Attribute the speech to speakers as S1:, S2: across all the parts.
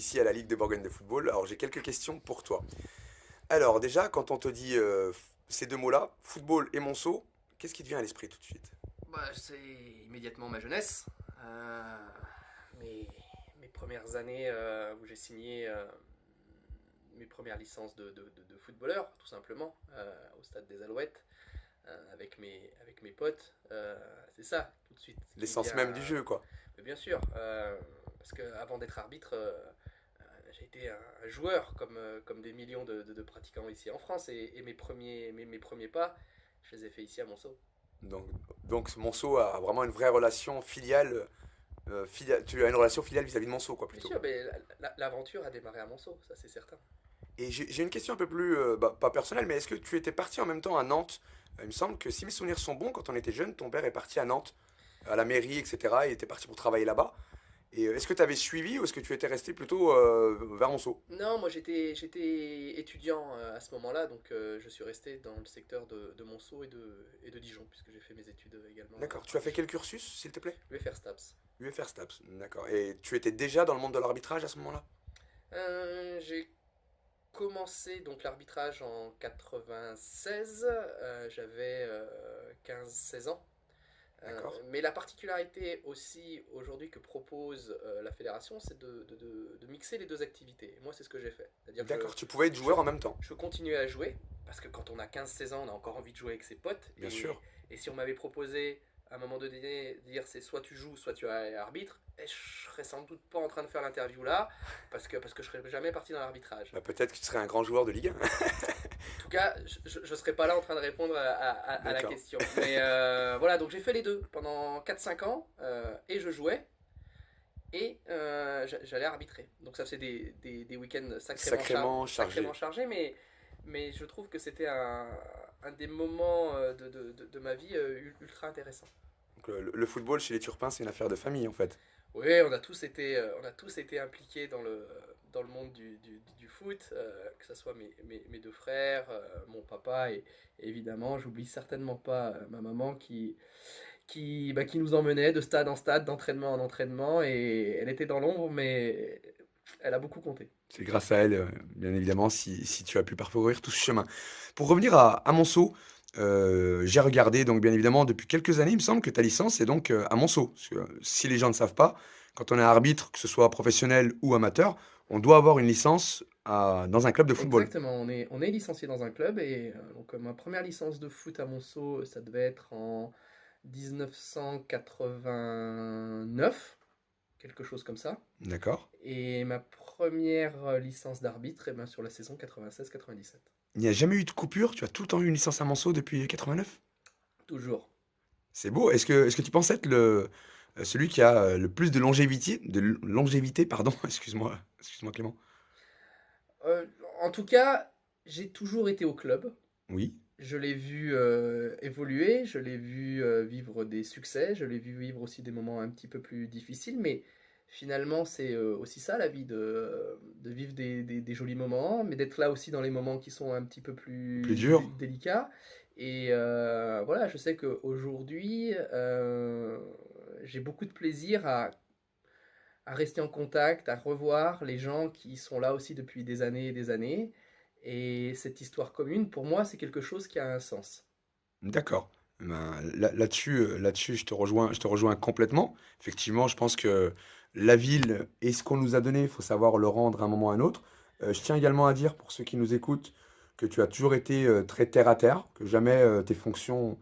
S1: ici à la Ligue de Bourgogne de football. Alors j'ai quelques questions pour toi. Alors déjà, quand on te dit ces deux mots-là, football et Monceau, qu'est-ce qui te vient à l'esprit tout de suite?
S2: Bah, c'est immédiatement ma jeunesse. Mes, mes premières années où j'ai signé mes premières licences de footballeur, tout simplement, au stade des Alouettes, avec mes potes. C'est ça, tout de suite, qui me
S1: L'essence
S2: vient.
S1: même du jeu, quoi.
S2: Mais bien sûr, parce qu'avant d'être arbitre, j'ai été un joueur comme des millions de pratiquants ici en France. Et mes premiers pas, je les ai faits ici à Monceau.
S1: Donc, donc Monceau a vraiment une vraie relation filiale. Tu as une relation filiale vis-à-vis de Monceau, quoi,
S2: Bien
S1: plutôt.
S2: sûr, mais l'aventure a démarré à Monceau, ça c'est certain.
S1: Et j'ai une question un peu plus, pas personnelle, mais est-ce que tu étais parti en même temps à Nantes? Il me semble que si mes souvenirs sont bons, quand on était jeune, ton père est parti à Nantes, à la mairie, etc. Il était parti pour travailler là-bas. Et est-ce que tu avais suivi ou est-ce que tu étais resté plutôt vers Monceau?
S2: Non, moi j'étais étudiant à ce moment-là, donc je suis resté dans le secteur de Monceau et de Dijon, puisque j'ai fait mes études également
S1: D'accord. Tu
S2: à
S1: as fait
S2: Dijon.
S1: quel cursus, s'il te plaît?
S2: UFR STAPS.
S1: UFR STAPS. D'accord. Et tu étais déjà dans le monde de l'arbitrage à ce moment-là?
S2: J'ai commencé donc l'arbitrage en 96, j'avais 15-16 ans.
S1: D'accord.
S2: Mais la particularité aussi aujourd'hui que propose la fédération, c'est de mixer les deux activités. Et moi, c'est ce que j'ai fait. C'est-à-dire que
S1: D'accord. Tu pouvais être
S2: je,
S1: joueur en même temps.
S2: je continuais à jouer, parce que quand on a 15-16 ans, on a encore envie de jouer avec ses potes.
S1: Bien sûr.
S2: Et si on m'avait proposé à un moment donné de dire c'est soit tu joues, soit tu es arbitre, je serais sans doute pas en train de faire l'interview là, parce que je serais jamais parti dans l'arbitrage.
S1: Bah, peut-être que tu serais un grand joueur de Ligue 1.
S2: En tout cas, je serais pas là en train de répondre à la
S1: D'accord.
S2: question. Mais voilà, donc j'ai fait les deux pendant 4-5 ans, et je jouais, et j'allais arbitrer. Donc ça faisait des week-ends
S1: Sacrément
S2: sacrément
S1: chargé.
S2: chargés, mais je trouve que c'était un des moments de ma vie ultra intéressant.
S1: Donc, le football chez les Turpins, c'est une affaire de famille en fait.
S2: Oui, on a tous été impliqués dans le monde du foot, que ce soit mes deux frères, mon papa, et évidemment, j'oublie certainement pas ma maman qui nous emmenait de stade en stade, d'entraînement en entraînement, et elle était dans l'ombre, mais elle a beaucoup compté.
S1: C'est grâce à elle, bien évidemment, si tu as pu parcourir tout ce chemin. Pour revenir à Monceau, j'ai regardé, donc bien évidemment, depuis quelques années, il me semble que ta licence est donc à Monceau. Parce que si les gens ne savent pas, quand on est arbitre, que ce soit professionnel ou amateur, on doit avoir une licence dans un club de football.
S2: Exactement, on est licencié dans un club, et donc ma première licence de foot à Monceau, ça devait être en 1989, quelque chose comme ça.
S1: D'accord?
S2: Et ma première licence d'arbitre, eh ben, sur la saison 96-97.
S1: Il n'y a jamais eu de coupure, tu as tout le temps eu une licence à Monceau depuis 89?
S2: Toujours.
S1: C'est beau. Est-ce que tu penses être celui qui a le plus de longévité, pardon, excuse-moi Clément.
S2: Euh, En tout cas, j'ai toujours été au club.
S1: Oui,
S2: Je l'ai vu évoluer, je l'ai vu vivre des succès, je l'ai vu vivre aussi des moments un petit peu plus difficiles, mais finalement, c'est aussi ça la vie, de vivre des jolis moments, mais d'être là aussi dans les moments qui sont un petit peu
S1: plus
S2: plus
S1: dur.
S2: délicats. Et voilà, je sais qu'aujourd'hui, j'ai beaucoup de plaisir à rester en contact, à revoir les gens qui sont là aussi depuis des années et des années. Et cette histoire commune, pour moi, c'est quelque chose qui a un sens.
S1: D'accord. Ben, là-dessus, je te rejoins complètement. Effectivement, je pense que la ville et ce qu'on nous a donné, il faut savoir le rendre à un moment ou à un autre. Je tiens également à dire, pour ceux qui nous écoutent, que tu as toujours été très terre à terre, que jamais tes fonctions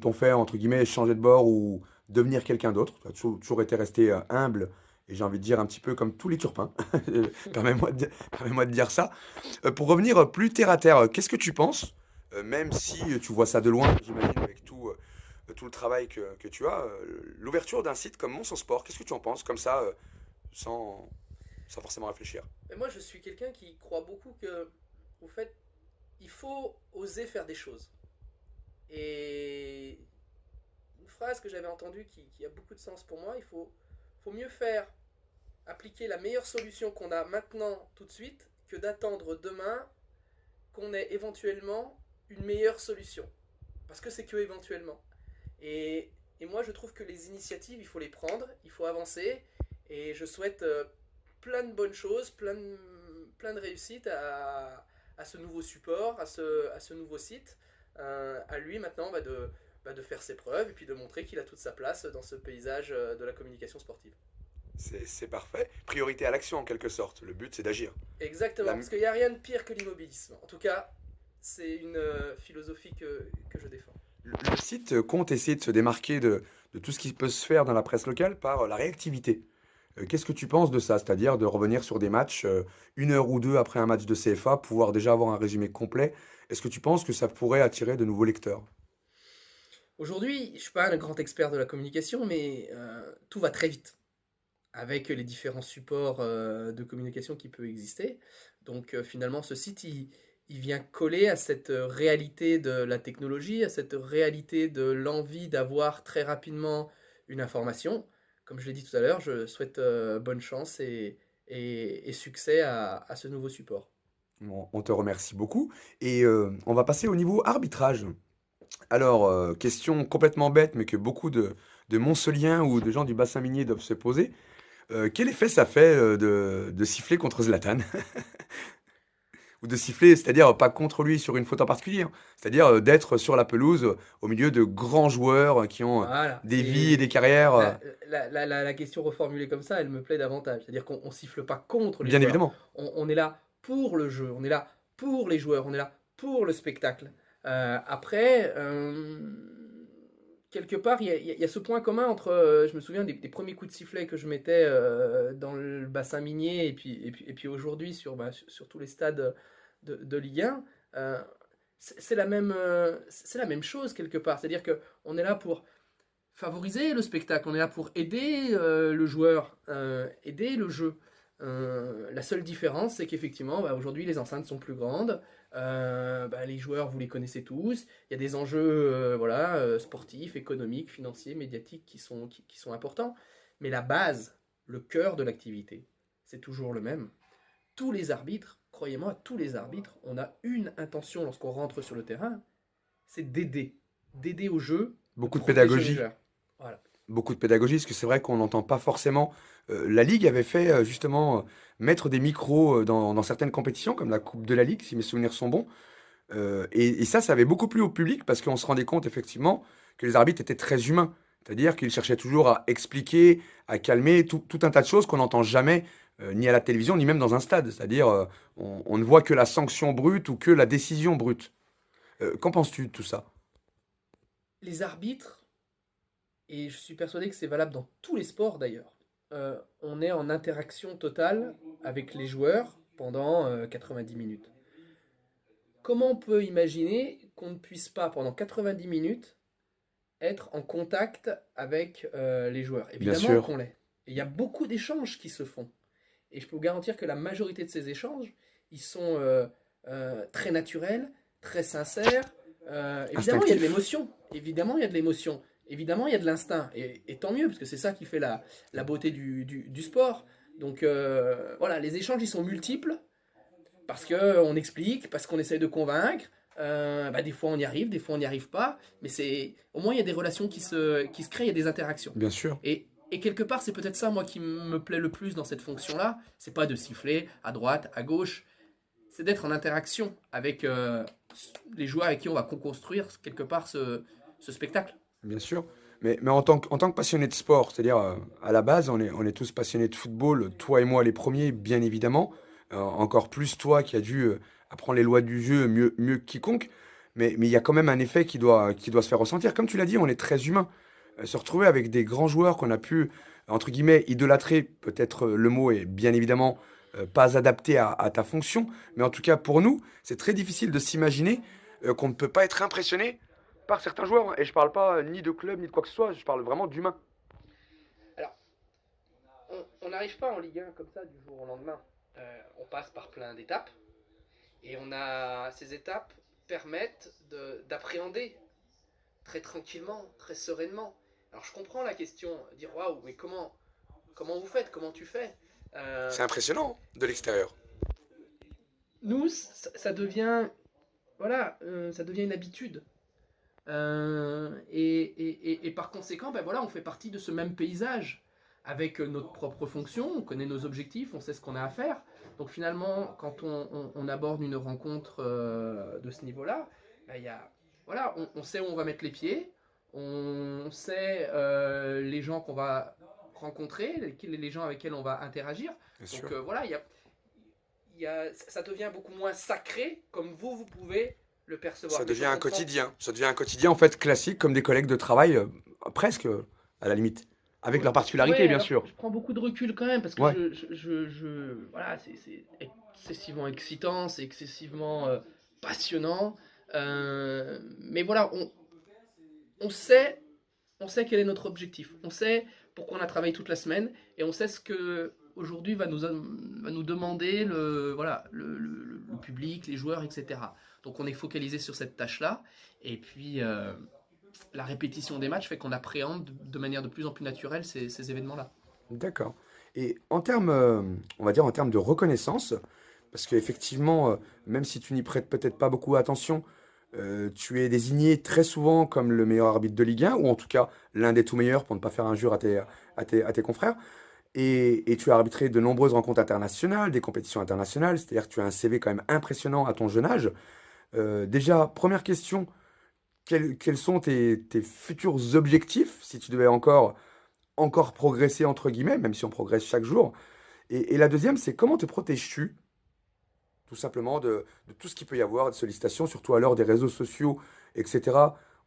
S1: t'ont fait, entre guillemets, changer de bord ou devenir quelqu'un d'autre. Tu as toujours été resté humble et j'ai envie de dire un petit peu comme tous les Turpins. Permets-moi de dire ça. Pour revenir plus terre à terre, qu'est-ce que tu penses, même si tu vois ça de loin, j'imagine, avec tout le travail que tu as, l'ouverture d'un site comme Monson Sport, qu'est-ce que tu en penses, comme ça, sans, sans forcément réfléchir?
S2: Mais moi, je suis quelqu'un qui croit beaucoup que, au fait, il faut oser faire des choses. Et une phrase que j'avais entendue qui a beaucoup de sens pour moi, faut mieux faire appliquer la meilleure solution qu'on a maintenant, tout de suite, que d'attendre demain qu'on ait éventuellement une meilleure solution. Parce que c'est que éventuellement. Et moi, je trouve que les initiatives, il faut les prendre, il faut avancer. Et je souhaite plein de bonnes choses, plein de réussites à ce nouveau support, à ce nouveau site. À lui maintenant de faire ses preuves et puis de montrer qu'il a toute sa place dans ce paysage de la communication sportive.
S1: C'est parfait. Priorité à l'action en quelque sorte. Le but, c'est d'agir.
S2: Exactement,
S1: La-
S2: parce qu'il n'y a rien de pire que l'immobilisme. En tout cas, c'est une philosophie que je défends.
S1: le site compte essayer de se démarquer de tout ce qui peut se faire dans la presse locale par la réactivité. Qu'est-ce que tu penses de ça? C'est-à-dire de revenir sur des matchs, 1 heure ou deux après un match de CFA, pouvoir déjà avoir un résumé complet. Est-ce que tu penses que ça pourrait attirer de nouveaux lecteurs?
S2: Aujourd'hui, je ne suis pas un grand expert de la communication, mais tout va très vite avec les différents supports de communication qui peuvent exister. Donc finalement, ce site, il vient coller à cette réalité de la technologie, à cette réalité de l'envie d'avoir très rapidement une information. Comme je l'ai dit tout à l'heure, je souhaite bonne chance et succès à ce nouveau support.
S1: Bon, on te remercie beaucoup. Et on va passer au niveau arbitrage. Alors, question complètement bête, mais que beaucoup de Montceliens ou de gens du bassin minier doivent se poser. Quel effet ça fait de siffler contre Zlatan? Ou de siffler, c'est-à-dire pas contre lui sur une faute en particulier, hein. C'est-à-dire d'être sur la pelouse au milieu de grands joueurs qui ont
S2: Voilà,
S1: des vies et des
S2: c'est
S1: carrières,
S2: la question reformulée comme ça, elle me plaît davantage. C'est-à-dire qu'on ne siffle pas contre les
S1: bien
S2: joueurs.
S1: évidemment.
S2: On est là pour le jeu, on est là pour les joueurs, on est là pour le spectacle. Après, quelque part, il y a ce point commun entre, je me souviens des premiers coups de sifflet que je mettais dans le bassin minier et puis aujourd'hui sur tous les stades de Ligue 1. C'est la même chose quelque part. C'est-à-dire qu'on est là pour favoriser le spectacle, on est là pour aider le joueur, aider le jeu. La seule différence, c'est qu'effectivement, aujourd'hui, les enceintes sont plus grandes. Les joueurs, vous les connaissez tous. Il y a des enjeux voilà, sportifs, économiques, financiers, médiatiques qui sont importants. Mais la base, le cœur de l'activité, c'est toujours le même. Tous les arbitres, croyez-moi, tous les arbitres, on a une intention lorsqu'on rentre sur le terrain, c'est d'aider. D'aider au jeu, de
S1: Beaucoup de
S2: protéger les
S1: pédagogie.
S2: joueurs. Voilà.
S1: Beaucoup de pédagogie, parce que c'est vrai qu'on n'entend pas forcément. La Ligue avait fait justement mettre des micros dans certaines compétitions, comme la Coupe de la Ligue, si mes souvenirs sont bons. Et ça avait beaucoup plu au public, parce qu'on se rendait compte effectivement que les arbitres étaient très humains. C'est-à-dire qu'ils cherchaient toujours à expliquer, à calmer tout un tas de choses qu'on n'entend jamais, ni à la télévision, ni même dans un stade. C'est-à-dire, on ne voit que la sanction brute ou que la décision brute. Qu'en penses-tu de tout ça?
S2: Les arbitres, et je suis persuadé que c'est valable dans tous les sports d'ailleurs, on est en interaction totale avec les joueurs pendant 90 minutes. Comment on peut imaginer qu'on ne puisse pas pendant 90 minutes être en contact avec les joueurs?
S1: Bien
S2: Évidemment
S1: sûr.
S2: qu'on l'est. Et il y a beaucoup d'échanges qui se font. Et je peux vous garantir que la majorité de ces échanges, ils sont très naturels, très sincères. Évidemment, il y a de
S1: Instinctif.
S2: l'émotion. Évidemment, il y a de l'émotion. Évidemment, il y a de l'instinct. Et tant mieux, parce que c'est ça qui fait la beauté du sport. Donc voilà, les échanges, ils sont multiples, parce qu'on explique, parce qu'on essaye de convaincre. Des fois on y arrive, des fois on n'y arrive pas, mais au moins il y a des relations qui se créent, il y a des interactions.
S1: Bien sûr.
S2: Et quelque part, c'est peut-être ça, moi, qui me plaît le plus dans cette fonction-là. C'est pas de siffler à droite, à gauche. C'est d'être en interaction avec les joueurs avec qui on va co-construire quelque part ce spectacle.
S1: Bien sûr. Mais en tant que passionné de sport, c'est-à-dire à la base, on est tous passionnés de football, toi et moi les premiers, bien évidemment. Encore plus toi qui as dû apprendre les lois du jeu mieux que quiconque. Mais il y a quand même un effet qui doit se faire ressentir. Comme tu l'as dit, on est très humain. Se retrouver avec des grands joueurs qu'on a pu, entre guillemets, idolâtrer, peut-être le mot est bien évidemment pas adapté à ta fonction, mais en tout cas pour nous, c'est très difficile de s'imaginer qu'on ne peut pas être impressionné par certains joueurs, hein. Et je parle pas ni de club ni de quoi que ce soit, je parle vraiment d'humain.
S2: Alors, on n'arrive pas en Ligue 1 comme ça du jour au lendemain. On passe par plein d'étapes et ces étapes permettent d'appréhender très tranquillement, très sereinement. Alors je comprends la question, dire waouh, mais comment vous faites, comment tu fais? Euh,
S1: C'est impressionnant de l'extérieur.
S2: Nous, ça devient, voilà, ça devient une habitude. Et par conséquent, voilà, on fait partie de ce même paysage. avec notre propre fonction, on connaît nos objectifs, on sait ce qu'on a à faire. Donc finalement, quand on aborde une rencontre de ce niveau-là, ben, voilà, on sait où on va mettre les pieds, on sait les gens qu'on va rencontrer, les gens avec lesquels on va interagir.
S1: Bien
S2: Donc
S1: sûr.
S2: voilà, ça devient beaucoup moins sacré comme vous pouvez le percevoir.
S1: Ça
S2: Mais je
S1: devient un
S2: comprends.
S1: quotidien. Ça devient un quotidien en fait classique comme des collègues de travail, presque à la limite. Avec leurs particularités,
S2: Ouais,
S1: bien
S2: alors
S1: sûr.
S2: je prends beaucoup de recul quand même parce que
S1: Ouais.
S2: voilà, c'est excessivement excitant, c'est excessivement passionnant. Mais voilà, on sait, on sait quel est notre objectif. On sait pourquoi on a travaillé toute la semaine et on sait ce que aujourd'hui va nous demander voilà, le public, les joueurs, etc. Donc on est focalisé sur cette tâche-là. Et puis la répétition des matchs fait qu'on appréhende de manière de plus en plus naturelle ces événements-là.
S1: D'accord. Et en termes, on va dire en termes de reconnaissance, parce qu'effectivement, même si tu n'y prêtes peut-être pas beaucoup attention, tu es désigné très souvent comme le meilleur arbitre de Ligue 1, ou en tout cas l'un des tout meilleurs pour ne pas faire injure à tes confrères. Et tu as arbitré de nombreuses rencontres internationales, des compétitions internationales, c'est-à-dire que tu as un CV quand même impressionnant à ton jeune âge. Déjà, première question, quels sont tes futurs objectifs, si tu devais encore progresser, entre guillemets, même si on progresse chaque jour? Et la deuxième, c'est comment te protèges-tu, tout simplement, de tout ce qu'il peut y avoir, de sollicitations, surtout à l'heure des réseaux sociaux, etc.,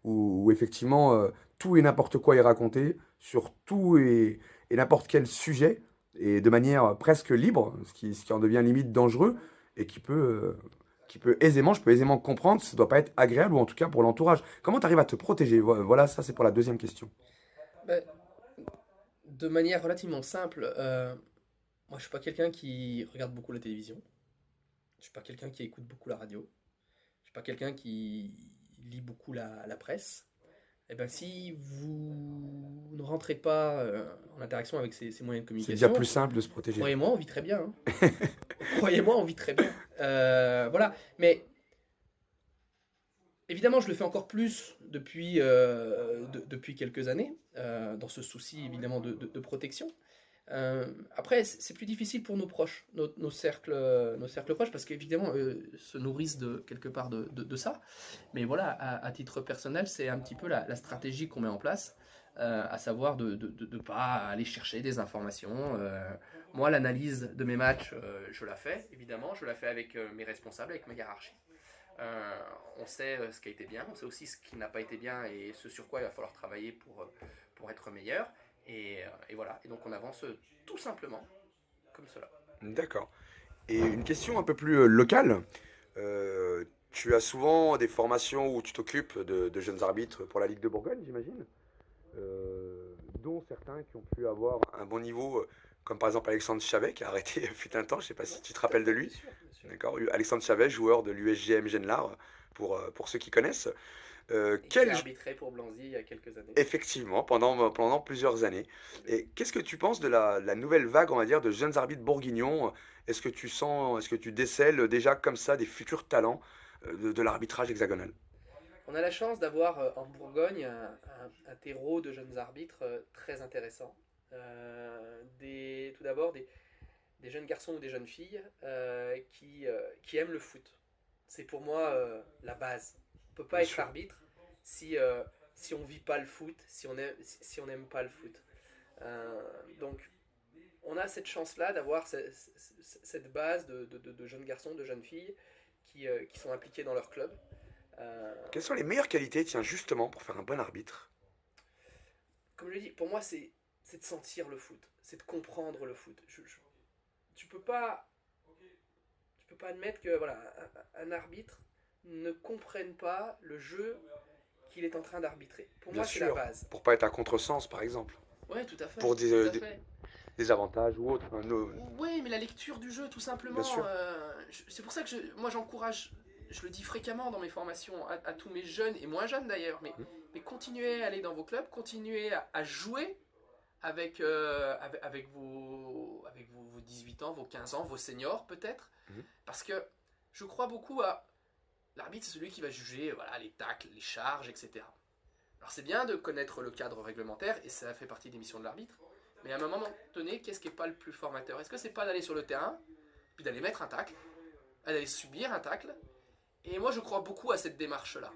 S1: où effectivement, tout et n'importe quoi est raconté, sur tout et n'importe quel sujet, et de manière presque libre, ce qui en devient limite dangereux, et je peux aisément comprendre, ça ne doit pas être agréable, ou en tout cas pour l'entourage. Comment tu arrives à te protéger? Voilà, ça c'est pour la deuxième question.
S2: Ben, de manière relativement simple, moi je suis pas quelqu'un qui regarde beaucoup la télévision, je suis pas quelqu'un qui écoute beaucoup la radio, je suis pas quelqu'un qui lit beaucoup la presse. Et ben si vous ne rentrez pas en interaction avec ces moyens de
S1: C'est déjà
S2: communication,
S1: plus simple de se protéger.
S2: croyez-moi, on vit très bien, hein. Croyez-moi, on vit très bien. Voilà. Mais évidemment, je le fais encore plus depuis quelques années, dans ce souci évidemment de protection. Après, c'est plus difficile pour nos proches, nos cercles proches, parce qu'évidemment, eux se nourrissent quelque part de ça. Mais voilà, à titre personnel, c'est un petit peu la stratégie qu'on met en place, à savoir de ne pas aller chercher des informations. Moi, l'analyse de mes matchs, je la fais, évidemment, je la fais avec mes responsables, avec ma hiérarchie. On sait ce qui a été bien, on sait aussi ce qui n'a pas été bien et ce sur quoi il va falloir travailler pour être meilleur. Et voilà, et donc on avance tout simplement comme cela.
S1: D'accord. Et une question un peu plus locale. Tu as souvent des formations où tu t'occupes de jeunes arbitres pour la Ligue de Bourgogne, j'imagine, dont certains qui ont pu avoir un bon niveau, comme par exemple Alexandre Chavet, qui a arrêté fut un temps, je ne sais pas si tu te
S2: Tout à
S1: rappelles de
S2: fait, bien
S1: lui.
S2: sûr, bien sûr.
S1: D'accord? Alexandre Chavet, joueur de l'USGM Genlar, pour ceux qui connaissent.
S2: Et qui
S1: Quel,
S2: a arbitré pour Blanzy il y a quelques années.
S1: Effectivement, pendant plusieurs années. Et qu'est-ce que tu penses de la nouvelle vague, on va dire, de jeunes arbitres bourguignons? Est-ce que tu décèles déjà comme ça des futurs talents de l'arbitrage hexagonal?
S2: On a la chance d'avoir en Bourgogne un terreau de jeunes arbitres très intéressant. Tout d'abord des jeunes garçons ou des jeunes filles qui aiment le foot. C'est pour moi la base. On ne peut pas
S1: Bien
S2: être
S1: sûr.
S2: arbitre si on ne vit pas le foot, si on n'aime pas le foot. Donc on a cette chance-là d'avoir cette base de jeunes garçons, de jeunes filles qui sont impliqués dans leur club. Euh,
S1: Quelles sont les meilleures qualités, tiens, justement, pour faire un bon arbitre?
S2: Comme je l'ai dit, pour moi, c'est de sentir le foot, c'est de comprendre le foot. Tu peux pas, tu peux pas admettre que voilà, un arbitre ne comprenne pas le jeu qu'il est en train d'arbitrer. Pour
S1: Bien
S2: moi, c'est la
S1: sûr,
S2: base.
S1: pour pas être à contresens, par exemple,
S2: Ouais, tout à fait,
S1: pour
S2: tout à fait.
S1: des avantages ou autres, hein,
S2: Oui, mais la lecture du jeu, tout
S1: bien
S2: simplement.
S1: sûr.
S2: C'est pour ça que moi j'encourage, je le dis fréquemment dans mes formations, à tous mes jeunes et moins jeunes d'ailleurs,
S1: Mhm.
S2: mais continuez à aller dans vos clubs, continuez à jouer avec vos 18 ans, vos 15 ans, vos seniors peut-être,
S1: Mhm.
S2: parce que je crois beaucoup à l'arbitre, c'est celui qui va juger voilà, les tacles, les charges, etc. Alors c'est bien de connaître le cadre réglementaire, et ça fait partie des missions de l'arbitre, Mais à un moment donné, qu'est-ce qui n'est pas le plus formateur? Est-ce que c'est pas d'aller sur le terrain, puis d'aller mettre un tacle, d'aller subir un tacle? Et moi, je crois beaucoup à cette démarche-là.